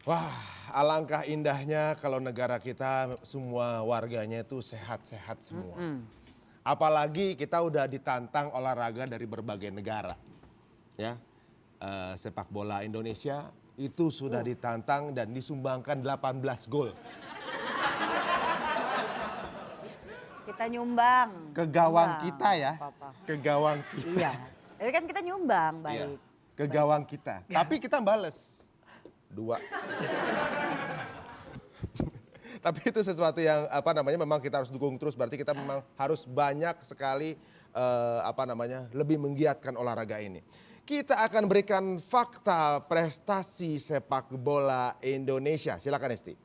Wah, alangkah indahnya kalau negara kita semua warganya itu sehat-sehat semua. Apalagi kita udah ditantang olahraga dari berbagai negara. Ya, sepak bola Indonesia itu sudah ditantang dan disumbangkan 18 gol. Kita nyumbang. Ke gawang Nyumbang, kita ya, apa-apa. ke gawang kita. Iya, tapi kan kita nyumbang, Iya, baik. ke gawang kita. Tapi kita bales. 2. Tapi itu sesuatu yang memang kita harus dukung terus. Berarti kita memang harus banyak sekali lebih menggiatkan olahraga ini. Kita akan berikan fakta prestasi sepak bola Indonesia. Silakan Esti.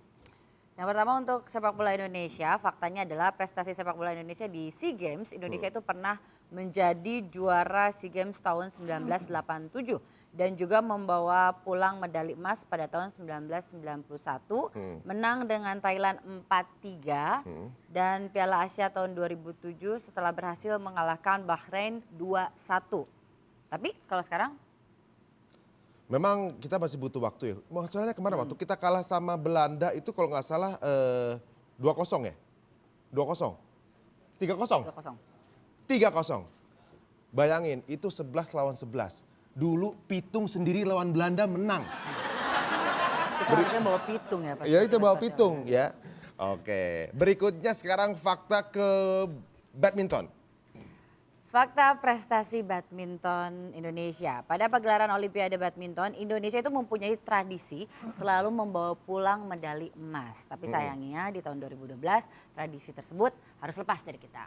Yang pertama untuk sepak bola Indonesia, faktanya adalah prestasi sepak bola Indonesia di SEA Games. Indonesia itu pernah menjadi juara SEA Games tahun 1987 dan juga membawa pulang medali emas pada tahun 1991, menang dengan Thailand 4-3 dan Piala Asia tahun 2007 setelah berhasil mengalahkan Bahrain 2-1. Tapi kalau sekarang Memang kita masih butuh waktu ya. Masalahnya kemarin waktu kita kalah sama Belanda itu kalau nggak salah 2-0 ya? 2-0? 3-0? 2-0. 3-0. Bayangin itu 11 lawan 11. Dulu Pitung sendiri lawan Belanda menang. Kita harusnya bawa pitung ya Pak. Ya itu bawa Pitung ya. Oke, berikutnya sekarang fakta ke badminton. Fakta prestasi badminton Indonesia. Pada pagelaran Olimpiade Badminton, Indonesia itu mempunyai tradisi selalu membawa pulang medali emas. Tapi sayangnya di tahun 2012 tradisi tersebut harus lepas dari kita.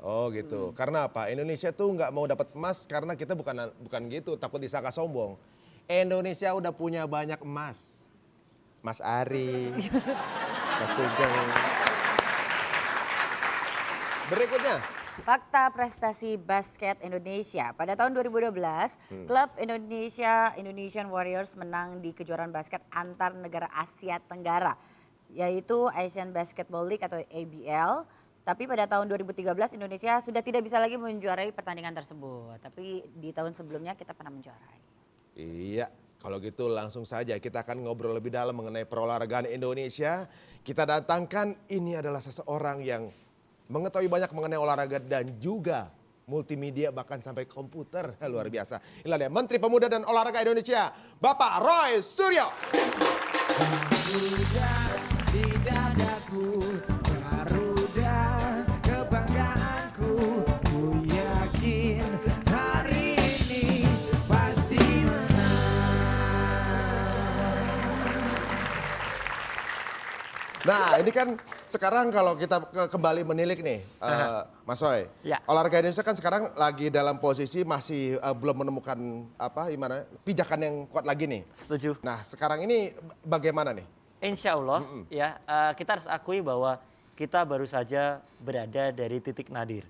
Oh gitu, karena apa? Indonesia tuh nggak mau dapat emas karena kita bukan gitu, takut disangka sombong. Indonesia udah punya banyak emas. Mas Ari, Mas Sugeng. Berikutnya. Fakta prestasi basket Indonesia. Pada tahun 2012, klub Indonesian Warriors menang di kejuaraan basket antar negara Asia Tenggara, yaitu Asian Basketball League atau ABL. Tapi pada tahun 2013 Indonesia sudah tidak bisa lagi menjuarai pertandingan tersebut. Tapi di tahun sebelumnya kita pernah menjuarai. Iya, kalau gitu langsung saja kita akan ngobrol lebih dalam mengenai perolahragaan Indonesia. Kita datangkan ini adalah seseorang yang mengetahui banyak mengenai olahraga dan juga multimedia bahkan sampai komputer. Luar biasa. Inilah dia Menteri Pemuda dan Olahraga Indonesia, Bapak Roy Suryo. Di dadaku Garuda kebanggaanku, ku yakin hari ini pasti menang. Nah ini kan sekarang kalau kita kembali menilik nih Mas Roy. Ya. Olahraga Indonesia kan sekarang lagi dalam posisi masih belum menemukan pijakan yang kuat lagi nih. Setuju. Nah sekarang ini bagaimana nih? Insya Allah ya kita harus akui bahwa kita baru saja berada dari titik nadir.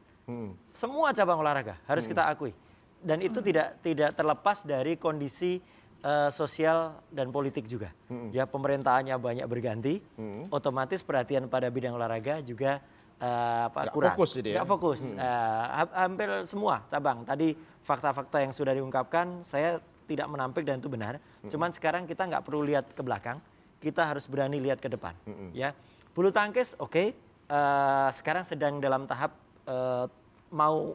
Semua cabang olahraga harus kita akui. Dan itu tidak terlepas dari kondisi sosial dan politik juga. Ya pemerintahannya banyak berganti, otomatis perhatian pada bidang olahraga juga kurang. Fokus jadi ya? Nggak fokus. Hampir semua cabang. Tadi fakta-fakta yang sudah diungkapkan saya tidak menampik dan itu benar. Cuman sekarang kita nggak perlu lihat ke belakang, kita harus berani lihat ke depan. Ya, bulu tangkis oke, sekarang sedang dalam tahap mau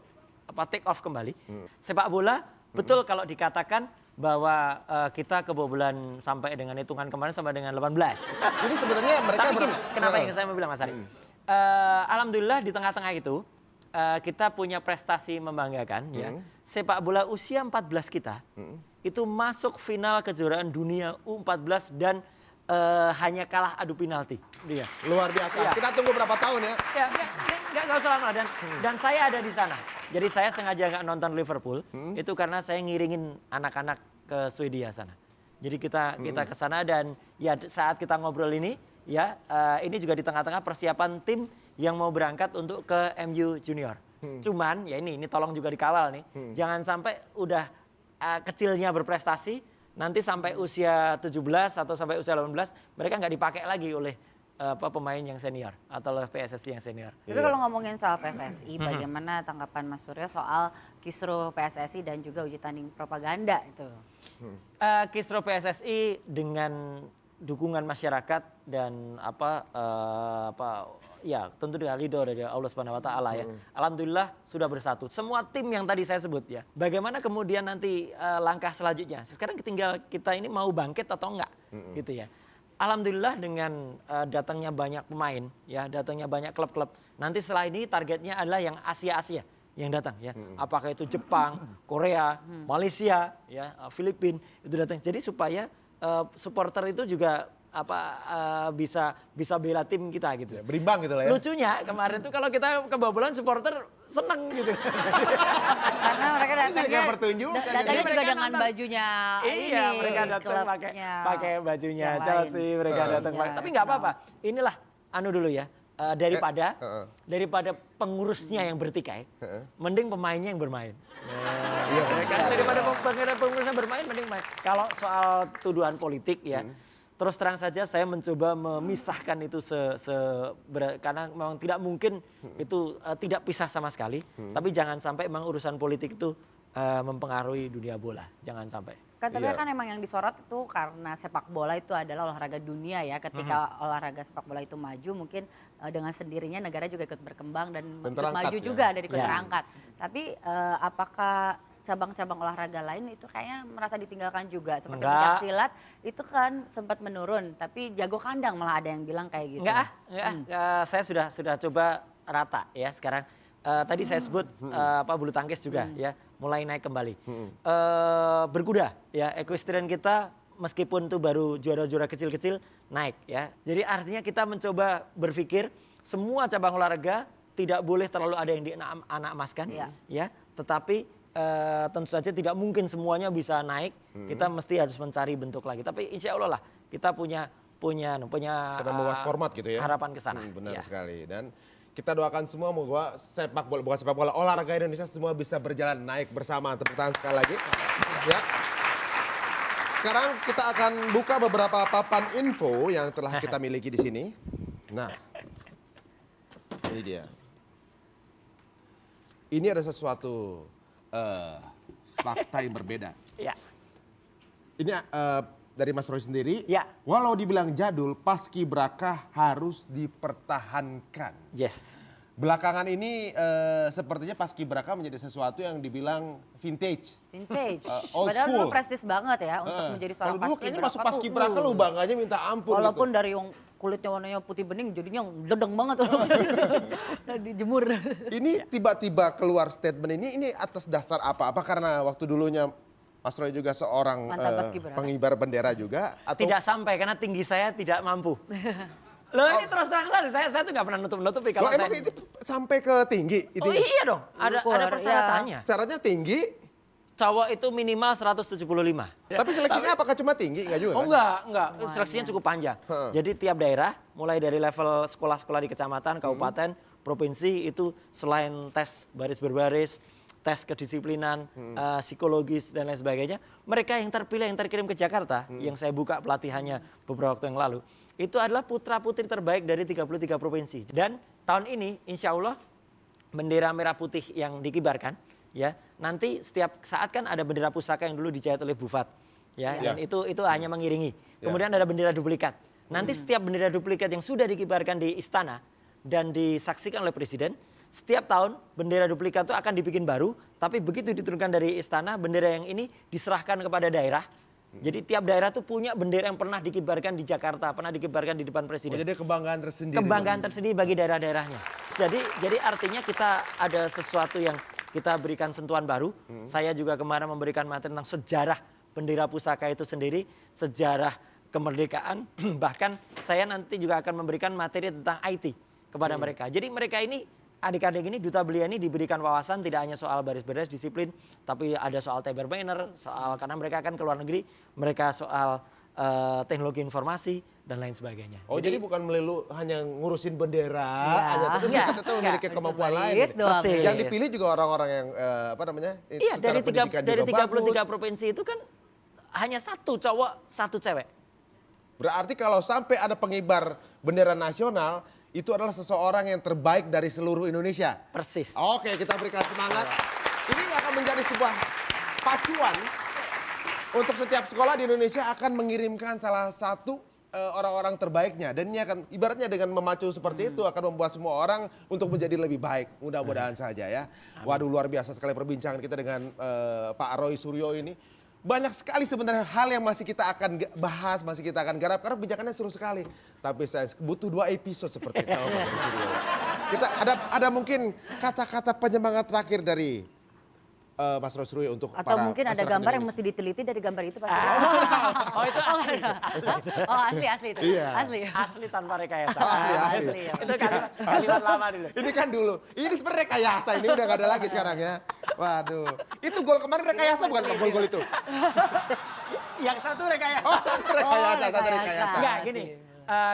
take off kembali. Sepak bola betul kalau dikatakan bahwa kita kebobolan sampai dengan hitungan kemarin sampai dengan 18. Jadi sebenarnya mereka Tapi gini, kenapa yang saya mau bilang Mas Ari? Alhamdulillah di tengah-tengah itu kita punya prestasi membanggakan ya. Sepak bola usia 14 kita itu masuk final kejuaraan dunia U14 dan hanya kalah adu penalti. Dia. luar biasa. Iya. Kita tunggu berapa tahun ya? Ya, nggak usah lama dan saya ada di sana. Jadi saya sengaja nggak nonton Liverpool itu karena saya ngiringin anak-anak ke Swedia sana. Jadi kita ke sana dan ya saat kita ngobrol ini ya ini juga di tengah-tengah persiapan tim yang mau berangkat untuk ke MU Junior. Cuman ya ini tolong juga dikawal nih. Jangan sampai udah kecilnya berprestasi nanti sampai usia 17 atau sampai usia 18 mereka nggak dipakai lagi oleh pemain yang senior atau oleh PSSI yang senior. Tapi kalau ngomongin soal PSSI, bagaimana tanggapan Mas Suryo soal kisruh PSSI dan juga uji tanding propaganda itu? Kisruh PSSI dengan dukungan masyarakat dan ya tentu dengan ridho dari Allah Subhanahu wa taala ya. Alhamdulillah sudah bersatu. Semua tim yang tadi saya sebut ya. Bagaimana kemudian nanti langkah selanjutnya? Sekarang tinggal kita ini mau bangkit atau enggak gitu ya. Alhamdulillah dengan datangnya banyak pemain ya, datangnya banyak klub-klub. Nanti setelah ini targetnya adalah yang Asia-Asia yang datang ya. Apakah itu Jepang, Korea, Malaysia ya, Filipina itu datang. Jadi supaya supporter itu juga bisa bela tim kita gitu. Ya, berimbang gitu lah ya. Lucunya kemarin tuh kalau kita kebobolan supporter seneng gitu. Karena mereka datangnya, kayak pertunjukan. datangnya Jadi juga mereka dengan nonton. bajunya Iya, ini, mereka datang klubnya pakai bajunya yang lain. Chelsea, mereka datang Iya, tapi nggak apa-apa. Arsenal. Inilah dulu ya. Daripada pengurusnya yang bertikai, mending pemainnya yang bermain. Iya, Daripada pengurusnya bermain, mending main. Kalau soal tuduhan politik ya, terus terang saja saya mencoba memisahkan itu karena memang tidak mungkin itu tidak pisah sama sekali. Tapi jangan sampai memang urusan politik itu mempengaruhi dunia bola, jangan sampai. Tapi Iya. kan emang yang disorot itu karena sepak bola itu adalah olahraga dunia ya. Ketika olahraga sepak bola itu maju, mungkin dengan sendirinya negara juga ikut berkembang dan ikut terangkat maju ya. juga dan ikut Ya. terangkat. Tapi apakah cabang-cabang olahraga lain itu kayaknya merasa ditinggalkan juga? Seperti Enggak. pencak silat itu kan sempat menurun, tapi jago kandang malah ada yang bilang kayak gitu. Enggak. Saya sudah coba rata ya sekarang. Tadi saya sebut bulu tangkis juga ya mulai naik kembali. Berkuda ya, equestrian kita meskipun tuh baru juara-juara kecil-kecil naik ya. Jadi artinya kita mencoba berpikir semua cabang olahraga tidak boleh terlalu ada yang anak emaskan ya. Tetapi tentu saja tidak mungkin semuanya bisa naik. Kita mesti harus mencari bentuk lagi. Tapi insya Allah lah kita punya sedang membuat format gitu ya. harapan ke sana. Benar Ya. sekali. Dan kita doakan semua moga bukan sepak bola, olahraga Indonesia semua bisa berjalan naik bersama. Tepuk tangan sekali lagi. Ya. Sekarang kita akan buka beberapa papan info yang telah kita miliki di sini. Nah, ini dia. Ini ada sesuatu fakta yang berbeda. Ya. Ini dari Mas Roy sendiri. Ya. Walau dibilang jadul, paskibraka harus dipertahankan. Yes. Belakangan ini sepertinya paskibraka menjadi sesuatu yang dibilang vintage. Vintage. Old Padahal school. dulu prestis banget ya untuk menjadi Kalau seorang dulu kayaknya masuk tuh, paskibraka lu bangganya minta ampun walaupun gitu. dari yang kulitnya warnanya putih bening jadinya ledeng banget dijemur. Ini tiba-tiba keluar statement ini atas dasar apa? Apa karena waktu dulunya Mas Roy juga seorang Mantan paskibraka. pengibar bendera juga? Atau Tidak sampai karena tinggi saya tidak mampu. Loh ini terus terang saja, saya tuh nggak pernah nutup-nutupi kalau Loh, emang saya. itu sampai ke tinggi? Oh iya dong, ada Ukur, persyaratannya. Syaratnya tinggi, Cowok itu minimal 175. tapi seleksinya apakah cuma tinggi? Enggak juga Oh kan? enggak. Seleksinya cukup panjang. Heeh. Jadi tiap daerah, mulai dari level sekolah-sekolah di kecamatan, kabupaten, provinsi itu selain tes baris berbaris, tes kedisiplinan, psikologis dan lain sebagainya, mereka yang terpilih, yang terkirim ke Jakarta, yang saya buka pelatihannya beberapa waktu yang lalu, itu adalah putra-putri terbaik dari 33 provinsi. Dan tahun ini insya Allah bendera merah putih yang dikibarkan, ya nanti setiap saat kan ada bendera pusaka yang dulu dijahit oleh Bufat, ya, dan itu hanya mengiringi. Kemudian ada bendera duplikat. Nanti setiap bendera duplikat yang sudah dikibarkan di istana dan disaksikan oleh presiden, setiap tahun bendera duplikat itu akan dibikin baru, tapi begitu diturunkan dari istana, bendera yang ini diserahkan kepada daerah. Jadi tiap daerah tuh punya bendera yang pernah dikibarkan di Jakarta, pernah dikibarkan di depan Oh, presiden. jadi kebanggaan tersendiri. Kebanggaan tersendiri bagi daerah-daerahnya. Jadi artinya kita ada sesuatu yang kita berikan sentuhan baru. Saya juga kemarin memberikan materi tentang sejarah bendera pusaka itu sendiri, sejarah kemerdekaan. Bahkan saya nanti juga akan memberikan materi tentang IT kepada mereka. Jadi mereka ini, adik-adik ini, duta belia ini diberikan wawasan tidak hanya soal baris baris disiplin, tapi ada soal cyber banner, soal karena mereka akan ke luar negeri, mereka soal teknologi informasi dan lain sebagainya. Oh jadi bukan melulu hanya ngurusin bendera aja, tapi Enggak, mereka tetap memiliki enggak. kemampuan lain. Persis doang. Persis. Yang dipilih juga orang-orang yang apa namanya? Iya, secara pendidikan dari juga 33 bagus. provinsi itu kan hanya satu cowok, satu cewek. Berarti kalau sampai ada pengibar bendera nasional, itu adalah seseorang yang terbaik dari seluruh Indonesia. Persis. Oke, kita berikan semangat. Ini akan menjadi sebuah pacuan untuk setiap sekolah di Indonesia akan mengirimkan salah satu orang-orang terbaiknya. Dan ini akan ibaratnya dengan memacu seperti itu akan membuat semua orang untuk menjadi lebih baik. Mudah-mudahan saja ya. Waduh, luar biasa sekali perbincangan kita dengan Pak Roy Suryo ini. Banyak sekali sebenarnya hal yang masih kita akan bahas, masih kita akan garap karena perbincangannya seru sekali. Tapi saya butuh 2 episode seperti itu. Kita ada mungkin kata-kata penyemangat terakhir dari Mas Roy Suryo untuk Atau para mungkin ada masyarakat gambar yang Indonesia. mesti diteliti dari gambar itu pasti. Oh itu asli. Oh asli itu. Iya. Asli. Asli tanpa rekayasa. Asli. ya. Itu kalimat lama dulu. Ini kan dulu, ini sebenarnya rekayasa, ini udah gak ada lagi sekarang ya. Waduh, itu gol kemarin rekayasa bukan gol-gol itu? Yang satu rekayasa. Oh, satu rekayasa, satu rekayasa. rekayasa. Enggak gini,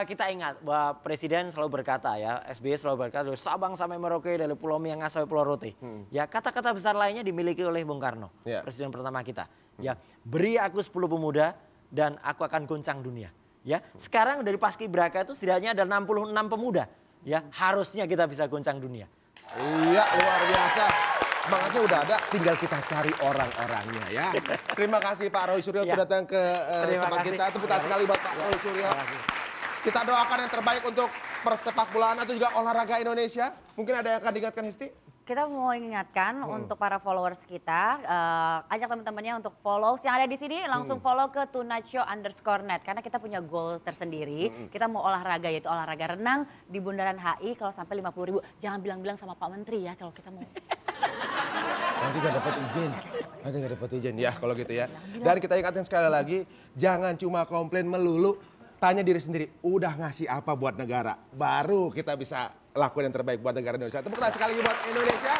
kita ingat bahwa Presiden selalu berkata ya, SBY selalu berkata dari Sabang sampai Merauke, dari Pulau Miangas sampai Pulau Rote. Ya kata-kata besar lainnya dimiliki oleh Bung Karno, Ya. Presiden pertama kita. Ya, beri aku 10 pemuda dan aku akan goncang dunia. Ya, sekarang dari Paskibraka itu setidaknya ada 66 pemuda. Ya, harusnya kita bisa goncang dunia. Iya, luar biasa. Semangatnya udah ada, tinggal kita cari orang-orangnya ya. Terima kasih Pak Roy Suryo Ya. sudah datang ke Terima tempat kasih. kita. Tepuk tangan sekali buat Pak Roy Suryo. Kita doakan yang terbaik untuk persepak bolaan atau juga olahraga Indonesia. Mungkin ada yang akan diingatkan Hesti? Kita mau ingatkan untuk para followers kita, ajak teman-temannya untuk follow. Yang ada di sini langsung follow ke @tunightshow_net karena kita punya goal tersendiri. Kita mau olahraga yaitu olahraga renang di Bundaran HI kalau sampai 50.000. Jangan bilang-bilang sama Pak Menteri ya kalau kita mau. Nanti gak dapat izin. Nanti gak dapat izin ya kalau gitu ya. Dan kita ingatkan sekali lagi, jangan cuma komplain melulu. Tanya diri sendiri, udah ngasih apa buat negara? Baru kita bisa lakuin yang terbaik buat negara Indonesia. Tepuk tangan sekali lagi buat Indonesia.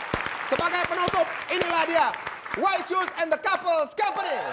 Sebagai penutup, inilah dia. White Shoes and the Couples Company.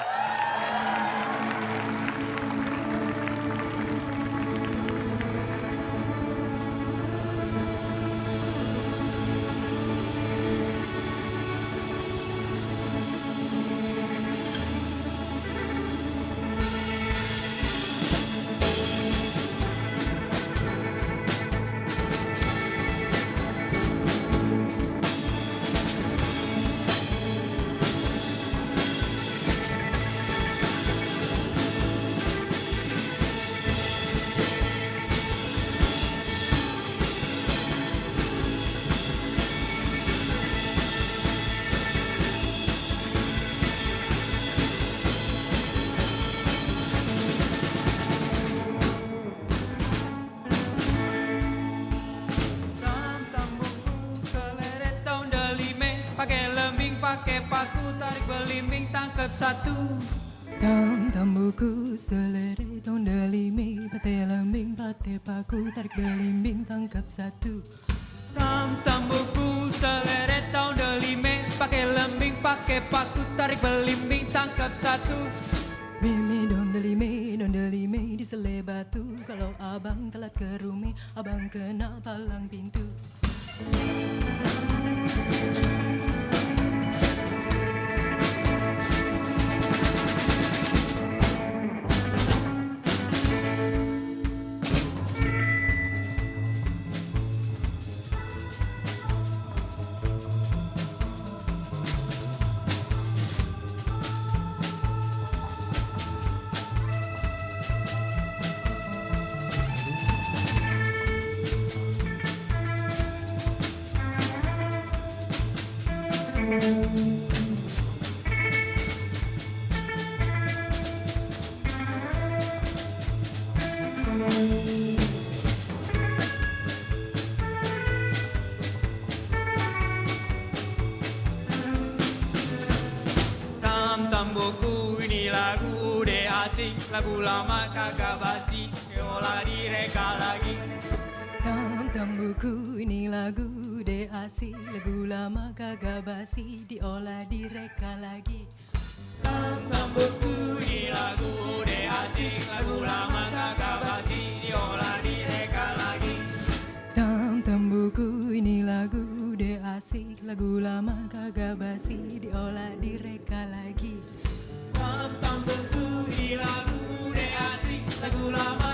Pakai lembing, pakai paku, tarik belimbing, tangkap satu. Tam buku seleret ondalime, pakai lembing, pakai paku, tarik belimbing, tangkap satu. Tam buku seleret tahun delime, pakai lembing, pakai paku, tarik belimbing, tangkap satu. Mimi dondelime di sele batu. Kalau abang telat ke rumah, abang kena palang pintu. Tam buku ini lagu udah asing, lagu lama kagak basi, diolah direka lagi. Tam buku ini lagu de asik, lagu lama kagak basi, diolah direka lagi. Tam buku ini lagu udah asing, lagu lama kagak basi, diolah direka lagi. Tam buku ini lagu de asik, lagu lama kagak basi, diolah direka lagi. Tam buku ini lagu udah asing, lagu lama